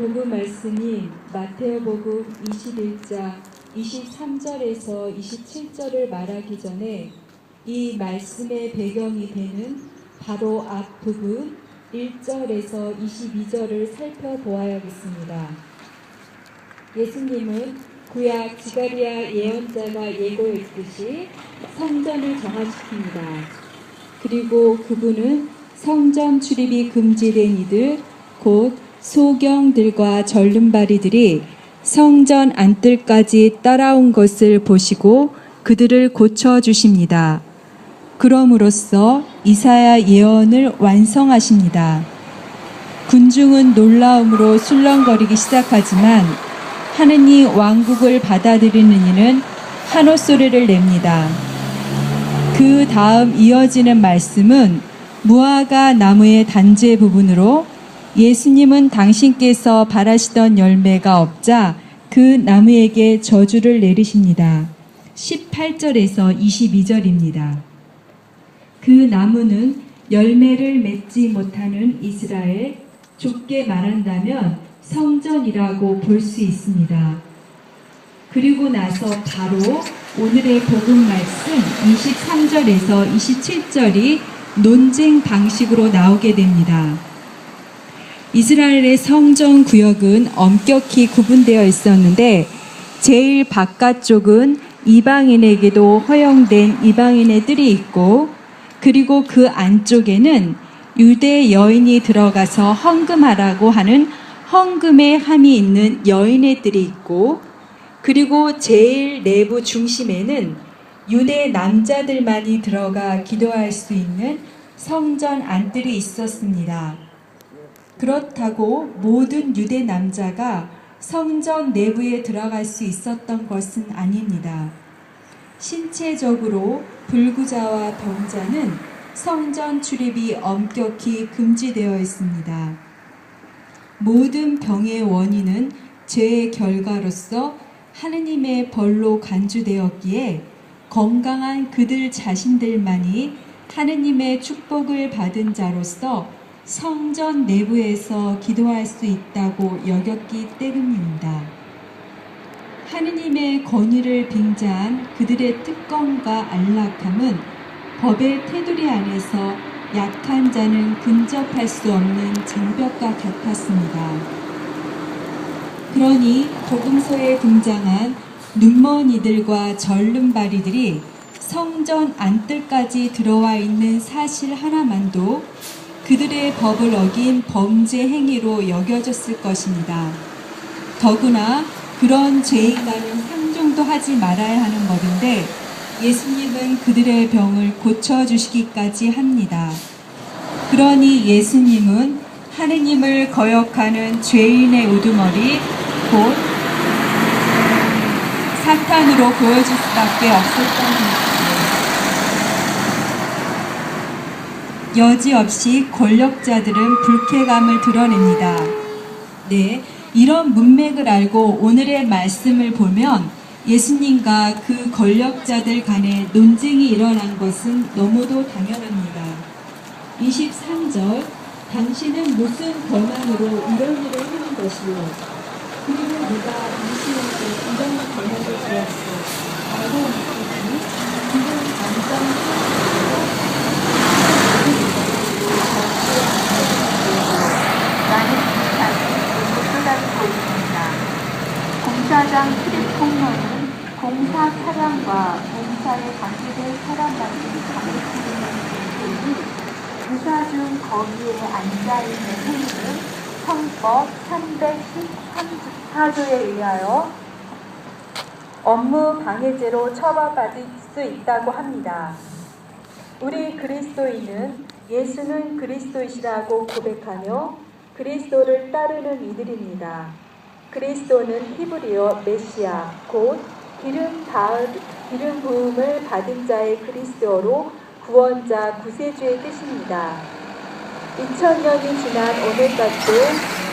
복음 말씀인 마태복음 21장 23절에서 27절을 말하기 전에 이 말씀의 배경이 되는 바로 앞부분 1절에서 22절을 살펴보아야겠습니다. 예수님은 구약 지가리야 예언자가 예고했듯이 성전을 정화시킵니다. 그리고 그분은 성전 출입이 금지된 이들, 곧 소경들과 절름발이들이 성전 안뜰까지 따라온 것을 보시고 그들을 고쳐주십니다. 그럼으로써 이사야 예언을 완성하십니다. 군중은 놀라움으로 술렁거리기 시작하지만 하느님 왕국을 받아들이는 이는 한호소리를 냅니다. 그 다음 이어지는 말씀은 무화과 나무의 단죄 부분으로 예수님은 당신께서 바라시던 열매가 없자 그 나무에게 저주를 내리십니다. 18절에서 22절입니다. 그 나무는 열매를 맺지 못하는 이스라엘, 좁게 말한다면 성전이라고 볼 수 있습니다. 그리고 나서 바로 오늘의 복음 말씀 23절에서 27절이 논쟁 방식으로 나오게 됩니다. 이스라엘의 성전 구역은 엄격히 구분되어 있었는데 제일 바깥쪽은 이방인에게도 허용된 이방인의 뜰이 있고, 그리고 그 안쪽에는 유대 여인이 들어가서 헌금하라고 하는 헌금의 함이 있는 여인의 뜰이 있고, 그리고 제일 내부 중심에는 유대 남자들만이 들어가 기도할 수 있는 성전 안뜰이 있었습니다. 그렇다고 모든 유대 남자가 성전 내부에 들어갈 수 있었던 것은 아닙니다. 신체적으로 불구자와 병자는 성전 출입이 엄격히 금지되어 있습니다. 모든 병의 원인은 죄의 결과로서 하느님의 벌로 간주되었기에 건강한 그들 자신들만이 하느님의 축복을 받은 자로서 성전 내부에서 기도할 수 있다고 여겼기 때문입니다. 하느님의 권위를 빙자한 그들의 특권과 안락함은 법의 테두리 안에서 약한 자는 근접할 수 없는 장벽과 같았습니다. 그러니 복음서에 등장한 눈먼 이들과 절름발이들이 성전 안뜰까지 들어와 있는 사실 하나만도 그들의 법을 어긴 범죄 행위로 여겨졌을 것입니다. 더구나 그런 죄인과는 상종도 하지 말아야 하는 법인데 예수님은 그들의 병을 고쳐주시기까지 합니다. 그러니 예수님은 하느님을 거역하는 죄인의 우두머리, 곧 사탄으로 보여질 수밖에 없었던 것입니다. 여지없이 권력자들은 불쾌감을 드러냅니다. 네, 이런 문맥을 알고 오늘의 말씀을 보면 예수님과 그 권력자들 간의 논쟁이 일어난 것은 너무도 당연합니다. 23절, 당신은 무슨 권한으로 이런 일을 하는 것이요? 그리고 누가 당신에게 이런 권한을 주었어? 라고 묻더니 그는 당장 나는 공사를 쏟아지고 있습니다. 공사장 출입 통로는 공사 차량과 공사에 관계될 사람만이 가로지르는 곳이니 부사 중 거기에 앉아있는 행위는 헌법 314조에 의하여 업무 방해죄로 처벌받을 수 있다고 합니다. 우리 그리스도인은 예수는 그리스도이시라고 고백하며 그리스도를 따르는 이들입니다. 그리스도는 히브리어 메시아, 곧 기름 부음을 받은 자의 그리스도로 구원자, 구세주의 뜻입니다. 2000년이 지난 오늘까지도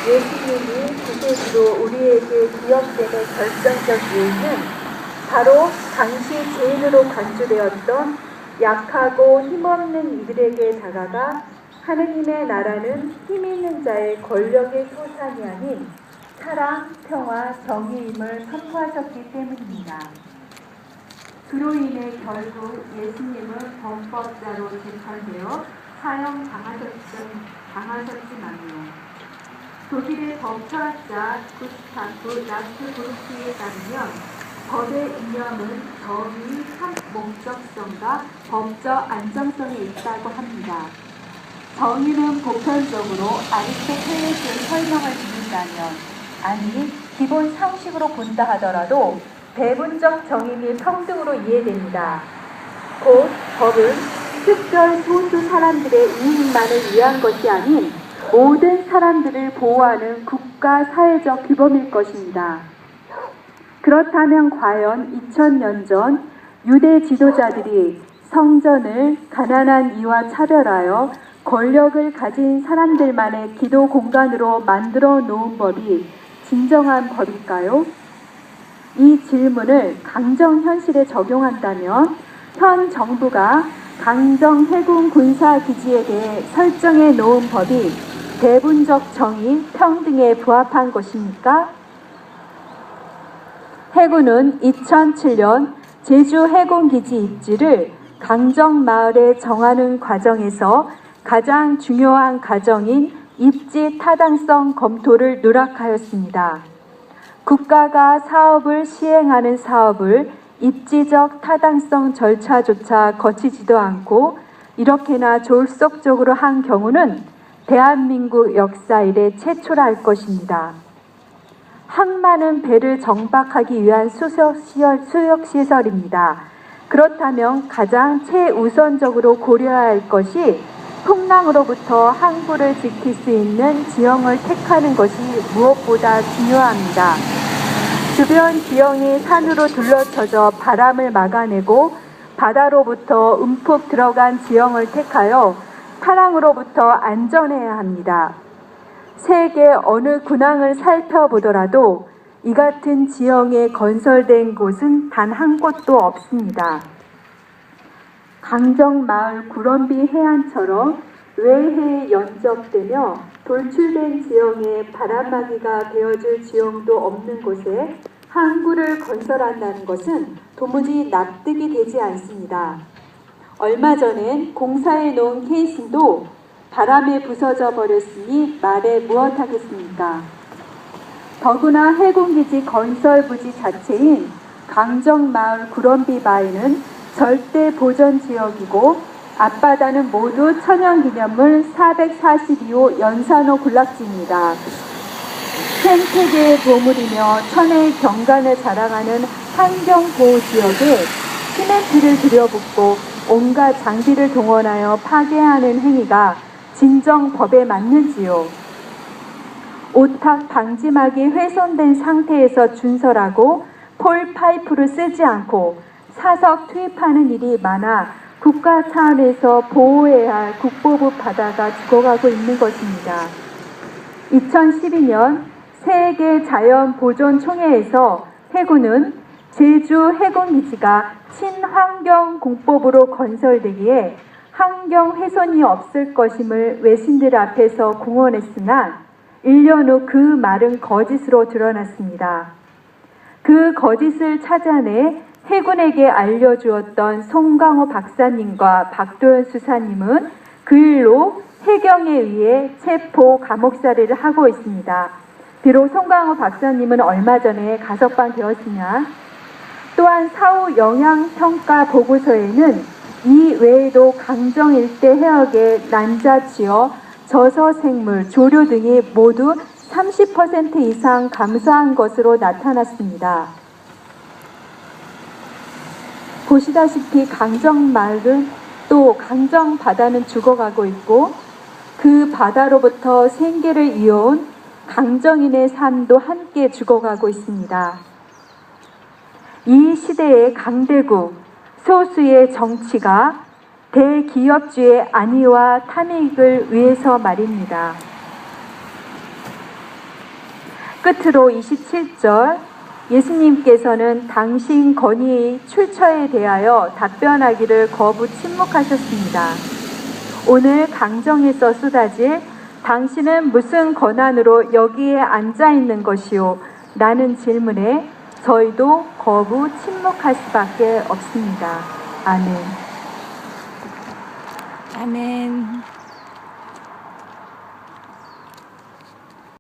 예수님이 구세주로 우리에게 기억되는 결정적 이유는 바로 당시 죄인으로 간주되었던 약하고 힘없는 이들에게 다가가 하느님의 나라는 힘있는 자의 권력의 소산이 아닌 사랑, 평화, 정의임을 선포하셨기 때문입니다. 그로 인해 결국 예수님은 범법자로 재판되어 사형당하셨지만요. 독일의 법철학자 구스타프 야스부르크에 따르면 법의 이념은 정의, 목적성과 법적 안정성에 있다고 합니다. 정의는 보편적으로 아리스토텔레스의 설명을 믿는다면, 아니 기본 상식으로 본다 하더라도 배분적 정의 및 평등으로 이해됩니다. 곧 법은 특별 소수 사람들의 이익만을 위한 것이 아닌 모든 사람들을 보호하는 국가 사회적 규범일 것입니다. 그렇다면 과연 2000년 전 유대 지도자들이 성전을 가난한 이와 차별하여 권력을 가진 사람들만의 기도 공간으로 만들어 놓은 법이 진정한 법일까요? 이 질문을 강정 현실에 적용한다면 현 정부가 강정 해군 군사기지에 대해 설정해 놓은 법이 배분적 정의, 평등에 부합한 것입니까? 해군은 2007년 제주 해군기지 입지를 강정마을에 정하는 과정에서 가장 중요한 과정인 입지 타당성 검토를 누락하였습니다. 국가가 사업을 시행하는 사업을 입지적 타당성 절차조차 거치지도 않고 이렇게나 졸속적으로 한 경우는 대한민국 역사 이래 최초라 할 것입니다. 항많은 배를 정박하기 위한 수역시설입니다. 그렇다면 가장 최우선적으로 고려해야 할 것이 풍랑으로부터 항구를 지킬 수 있는 지형을 택하는 것이 무엇보다 중요합니다. 주변 지형이 산으로 둘러쳐져 바람을 막아내고 바다로부터 움푹 들어간 지형을 택하여 타랑으로부터 안전해야 합니다. 세계 어느 군항을 살펴보더라도 이 같은 지형에 건설된 곳은 단 한 곳도 없습니다. 강정마을 구럼비 해안처럼 외해에 연접되며 돌출된 지형에 바람막이가 되어줄 지형도 없는 곳에 항구를 건설한다는 것은 도무지 납득이 되지 않습니다. 얼마 전엔 공사해 놓은 케이싱도 바람에 부서져 버렸으니 말해 무엇하겠습니까? 더구나 해군기지 건설 부지 자체인 강정마을 구럼비 바위는 절대 보전 지역이고 앞바다는 모두 천연기념물 442호 연산호 군락지입니다. 생태계의 보물이며 천혜의 경관을 자랑하는 환경보호지역에 시멘트를 들여붓고 온갖 장비를 동원하여 파괴하는 행위가 진정 법에 맞는지요? 오탁 방지막이 훼손된 상태에서 준설하고 폴파이프를 쓰지 않고 사석 투입하는 일이 많아 국가 차원에서 보호해야 할 국보부 바다가 죽어가고 있는 것입니다. 2012년 세계자연보존총회에서 해군은 제주 해군기지가 친환경공법으로 건설되기에 환경 훼손이 없을 것임을 외신들 앞에서 공언했으나 1년 후 그 말은 거짓으로 드러났습니다. 그 거짓을 찾아내 해군에게 알려주었던 송강호 박사님과 박도현 수사님은 그 일로 해경에 의해 체포 감옥살이를 하고 있습니다. 비록 송강호 박사님은 얼마 전에 가석방 되었으나 또한 사후 영향평가 보고서에는 이 외에도 강정 일대 해역의 난자치어, 저서생물, 조류 등이 모두 30% 이상 감소한 것으로 나타났습니다. 보시다시피 강정마을은 또 강정바다는 죽어가고 있고 그 바다로부터 생계를 이어온 강정인의 삶도 함께 죽어가고 있습니다. 이 시대의 강대국, 소수의 정치가 대기업주의 안위와 탐익을 위해서 말입니다. 끝으로 27절 예수님께서는 당신 건의의 출처에 대하여 답변하기를 거부 침묵하셨습니다. 오늘 강정에서 쏟아질 당신은 무슨 권한으로 여기에 앉아 있는 것이오? 라는 질문에 저희도 거부 침묵할 수밖에 없습니다. 아멘. 아멘.